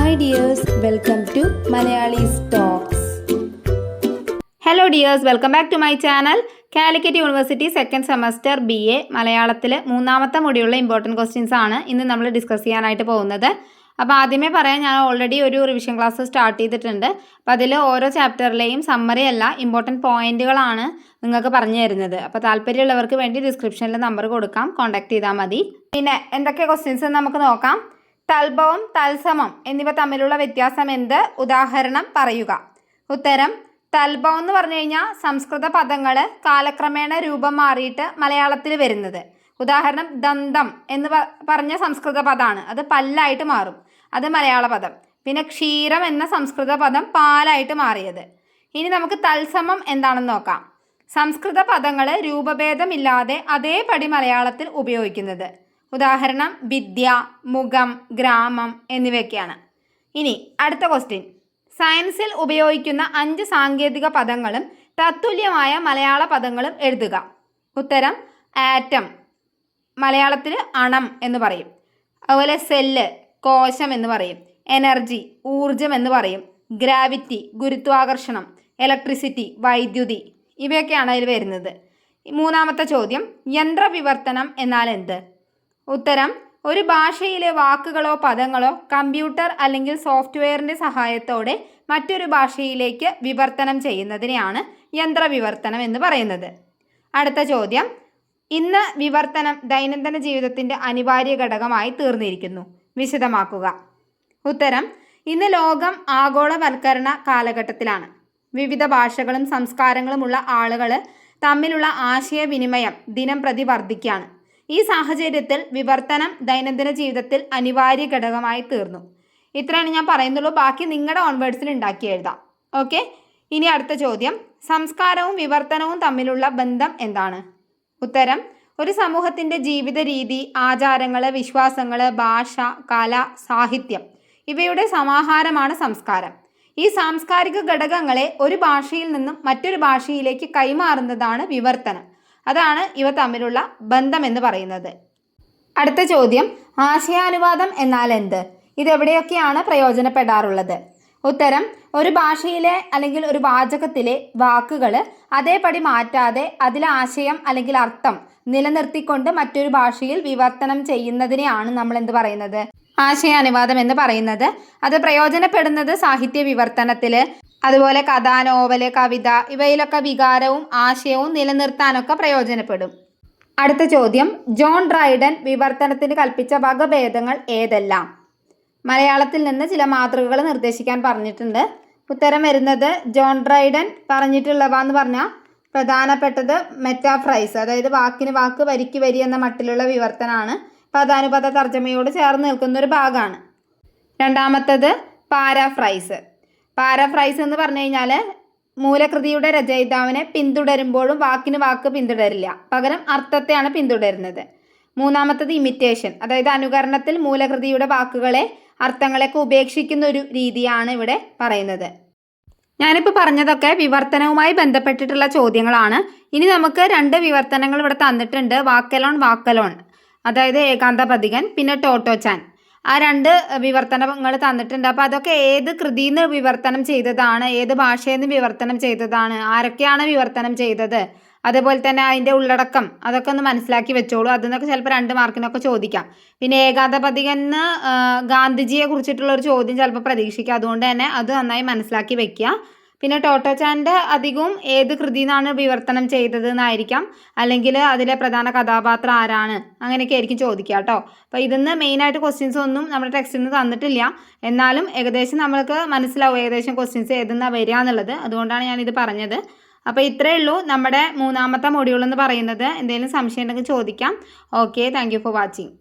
Hi dears, welcome to Malayali's Talks. Hello dears, welcome back to my channel. Calicut university second semester BA മലയാളത്തിൽ മൂന്നാമത്തെ മൊഡ്യൂളിലെ important questions ആണ് ഇന്ന് നമ്മൾ discuss ചെയ്യാനായിട്ട് പോകുന്നത്. അപ്പോൾ ആദ്യമേ പറയാൻ ഞാൻ ഓൾറെഡി ഒരു റിവിഷൻ ക്ലാസ് സ്റ്റാർട്ട് ചെയ്തിട്ടുണ്ട്. അപ്പോൾ അതിൽ ഓരോ ചാപ്റ്ററിലെയും സമ്മറി അല്ല ഇമ്പോർട്ടൻറ്റ് പോയിന്റുകളാണ് നിങ്ങൾക്ക് പറഞ്ഞു തരുന്നത്. അപ്പോൾ താല്പര്യമുള്ളവർക്ക് വേണ്ടി ഡിസ്ക്രിപ്ഷനിൽ നമ്പർ കൊടുക്കാം, കോൺടാക്ട് ചെയ്താൽ മതി. പിന്നെ എന്തൊക്കെ ക്വസ്റ്റ്യൻസ് നമുക്ക് നോക്കാം. തൽഭവം, തത്സമം എന്നിവ തമ്മിലുള്ള വ്യത്യാസം എന്ത്? ഉദാഹരണം പറയുക. ഉത്തരം: തൽഭവം എന്ന് പറഞ്ഞു കഴിഞ്ഞാൽ സംസ്കൃത പദങ്ങൾ കാലക്രമേണ രൂപം മാറിയിട്ട് മലയാളത്തിൽ വരുന്നത്. ഉദാഹരണം ദന്തം എന്ന് പറഞ്ഞ സംസ്കൃത പദമാണ്, അത് പല്ലായിട്ട് മാറും, അത് മലയാള പദം. പിന്നെ ക്ഷീരം എന്ന സംസ്കൃത പദം പാലായിട്ട് മാറിയത്. ഇനി നമുക്ക് തത്സമം എന്താണെന്ന് നോക്കാം. സംസ്കൃത പദങ്ങൾ രൂപഭേദമില്ലാതെ അതേപടി മലയാളത്തിൽ ഉപയോഗിക്കുന്നത്. ഉദാഹരണം വിദ്യ, മുഖം, ഗ്രാമം എന്നിവയൊക്കെയാണ്. ഇനി അടുത്ത ക്വസ്റ്റ്യൻ: സയൻസിൽ ഉപയോഗിക്കുന്ന 5 സാങ്കേതിക പദങ്ങളും തത്തുല്യമായ മലയാള പദങ്ങളും എഴുതുക. ഉത്തരം: ആറ്റം, മലയാളത്തിൽ അണം എന്ന് പറയും. അതുപോലെ സെല്ല്, കോശം എന്ന് പറയും. എനർജി, ഊർജം എന്ന് പറയും. ഗ്രാവിറ്റി, ഗുരുത്വാകർഷണം. ഇലക്ട്രിസിറ്റി, വൈദ്യുതി. ഇവയൊക്കെയാണ് അതിൽ വരുന്നത്. മൂന്നാമത്തെ ചോദ്യം: യന്ത്രവിവർത്തനം എന്നാൽ എന്ത്? ഉത്തരം: ഒരു ഭാഷയിലെ വാക്കുകളോ പദങ്ങളോ കമ്പ്യൂട്ടർ അല്ലെങ്കിൽ സോഫ്റ്റ്വെയറിൻ്റെ സഹായത്തോടെ മറ്റൊരു ഭാഷയിലേക്ക് വിവർത്തനം ചെയ്യുന്നതിനെയാണ് യന്ത്രവിവർത്തനം എന്ന് പറയുന്നത്. അടുത്ത ചോദ്യം: ഇന്ന് വിവർത്തനം ദൈനംദിന ജീവിതത്തിൻ്റെ അനിവാര്യ ഘടകമായി തീർന്നിരിക്കുന്നു. വിശദമാക്കുക. ഉത്തരം: ഇന്ന് ലോകം ആഗോളവൽക്കരണ കാലഘട്ടത്തിലാണ്. വിവിധ ഭാഷകളും സംസ്കാരങ്ങളുമുള്ള ആളുകൾ തമ്മിലുള്ള ആശയവിനിമയം ദിനം പ്രതി വർദ്ധിക്കുകയാണ്. ഈ സാഹചര്യത്തിൽ വിവർത്തനം ദൈനംദിന ജീവിതത്തിൽ അനിവാര്യ ഘടകമായി തീർന്നു. ഇത്രയാണ് ഞാൻ പറയുന്നുള്ളൂ, ബാക്കി നിങ്ങളുടെ ഓൺ വേർഡ്സിൽ ഉണ്ടാക്കി എഴുതാം. ഓക്കെ. ഇനി അടുത്ത ചോദ്യം: സംസ്കാരവും വിവർത്തനവും തമ്മിലുള്ള ബന്ധം എന്താണ്? ഉത്തരം: ഒരു സമൂഹത്തിൻ്റെ ജീവിത രീതി, ആചാരങ്ങൾ, വിശ്വാസങ്ങൾ, ഭാഷ, കല, സാഹിത്യം ഇവയുടെ സമാഹാരമാണ് സംസ്കാരം. ഈ സാംസ്കാരിക ഘടകങ്ങളെ ഒരു ഭാഷയിൽ നിന്നും മറ്റൊരു ഭാഷയിലേക്ക് കൈമാറുന്നതാണ് വിവർത്തനം. അതാണ് ഇവ തമ്മിലുള്ള ബന്ധം എന്ന് പറയുന്നത്. അടുത്ത ചോദ്യം: ആശയാനുവാദം എന്നാൽ എന്ത്? ഇതെവിടെയൊക്കെയാണ് പ്രയോജനപ്പെടാറുള്ളത്? ഉത്തരം: ഒരു ഭാഷയിലെ അല്ലെങ്കിൽ ഒരു വാചകത്തിലെ വാക്കുകൾ അതേപടി മാറ്റാതെ അതിലെ ആശയം അല്ലെങ്കിൽ അർത്ഥം നിലനിർത്തിക്കൊണ്ട് മറ്റൊരു ഭാഷയിൽ വിവർത്തനം ചെയ്യുന്നതിനെയാണ് നമ്മൾ എന്ത് പറയുന്നത്? ആശയാനുവാദം എന്ന് പറയുന്നത്. അത് പ്രയോജനപ്പെടുന്നത് സാഹിത്യ വിവർത്തനത്തിൽ, അതുപോലെ കഥ, നോവല്, കവിത ഇവയിലൊക്കെ വികാരവും ആശയവും നിലനിർത്താനൊക്കെ പ്രയോജനപ്പെടും. അടുത്ത ചോദ്യം: ജോൺ ഡ്രൈഡൻ വിവർത്തനത്തിന് കൽപ്പിച്ച വകഭേദങ്ങൾ ഏതെല്ലാം? മലയാളത്തിൽ നിന്ന് ചില മാതൃകകൾ നിർദ്ദേശിക്കാൻ പറഞ്ഞിട്ടുണ്ട്. ഉത്തരം വരുന്നത് ജോൺ ഡ്രൈഡൻ പറഞ്ഞിട്ടുള്ളവ എന്ന് പറഞ്ഞാൽ പ്രധാനപ്പെട്ടത് മെറ്റാഫ്രൈസ്, അതായത് വാക്കിന് വാക്ക്, വരിക്ക് വരി എന്ന മട്ടിലുള്ള വിവർത്തനമാണ്. പദാനുപദ തർജ്ജമയോട് ചേർന്ന് നിൽക്കുന്ന ഒരു ഭാഗമാണ്. രണ്ടാമത്തത് പാരാഫ്രൈസ്. പാരാഫ്രൈസ് എന്ന് പറഞ്ഞു കഴിഞ്ഞാൽ മൂലകൃതിയുടെ രചയിതാവിനെ പിന്തുടരുമ്പോഴും വാക്കിന് വാക്ക് പിന്തുടരില്ല, പകരം അർത്ഥത്തെയാണ് പിന്തുടരുന്നത്. മൂന്നാമത്തത് ഇമിറ്റേഷൻ, അതായത് അനുകരണത്തിൽ മൂലകൃതിയുടെ വാക്കുകളെ, അർത്ഥങ്ങളെയൊക്കെ ഉപേക്ഷിക്കുന്ന ഒരു രീതിയാണ് ഇവിടെ പറയുന്നത്. ഞാനിപ്പോൾ പറഞ്ഞതൊക്കെ വിവർത്തനവുമായി ബന്ധപ്പെട്ടിട്ടുള്ള ചോദ്യങ്ങളാണ്. ഇനി നമുക്ക് 2 വിവർത്തനങ്ങൾ ഇവിടെ തന്നിട്ടുണ്ട്. വാക്കലോൺ, വാക്കലോൺ, അതായത് ഏകാന്തപതികൻ, പിന്നെ ടോട്ടോച്ചാൻ. ആ 2 വിവർത്തനങ്ങൾ തന്നിട്ടുണ്ട്. അപ്പോൾ അതൊക്കെ ഏത് കൃതിയിൽ നിന്ന് വിവർത്തനം ചെയ്തതാണ്, ഏത് ഭാഷയിൽ നിന്ന് വിവർത്തനം ചെയ്തതാണ്, ആരൊക്കെയാണ് വിവർത്തനം ചെയ്തത്, അതുപോലെ തന്നെ അതിൻ്റെ ഉള്ളടക്കം അതൊക്കെ ഒന്ന് മനസ്സിലാക്കി വെച്ചോളൂ. അതിനൊക്കെ ചിലപ്പോൾ 2 മാർക്കിനൊക്കെ ചോദിക്കാം. പിന്നെ ഏകാന്തപതികന് ഗാന്ധിജിയെ കുറിച്ചിട്ടുള്ളൊരു ചോദ്യം ചിലപ്പോൾ പ്രതീക്ഷിക്കാം. അതുകൊണ്ട് തന്നെ അത് നന്നായി മനസ്സിലാക്കി വെക്കുക. പിന്നെ ടോട്ടോച്ചാൻ്റെ അധികവും ഏത് കൃതിയിൽ നിന്നാണ് വിവർത്തനം ചെയ്തത് എന്നായിരിക്കാം, അല്ലെങ്കിൽ അതിലെ പ്രധാന കഥാപാത്രം ആരാണ്, അങ്ങനെയൊക്കെ ആയിരിക്കും ചോദിക്കുക കേട്ടോ. അപ്പോൾ ഇതിന്ന് മെയിനായിട്ട് ക്വസ്റ്റ്യൻസ് ഒന്നും നമ്മുടെ ടെക്സ്റ്റിൽ നിന്ന് തന്നിട്ടില്ല, എന്നാലും ഏകദേശം നമ്മൾക്ക് മനസ്സിലാവും ഏകദേശം ക്വസ്റ്റ്യൻസ് ഏതെന്നാണ് വരിക എന്നുള്ളത്. അതുകൊണ്ടാണ് ഞാനിത് പറഞ്ഞത്. അപ്പോൾ ഇത്രയേ ഉള്ളൂ നമ്മുടെ മൂന്നാമത്തെ മൊഡ്യൂൾ എന്ന് പറയുന്നത്. എന്തെങ്കിലും സംശയം ഉണ്ടെങ്കിൽ ചോദിക്കാം. Okay, thank you for watching.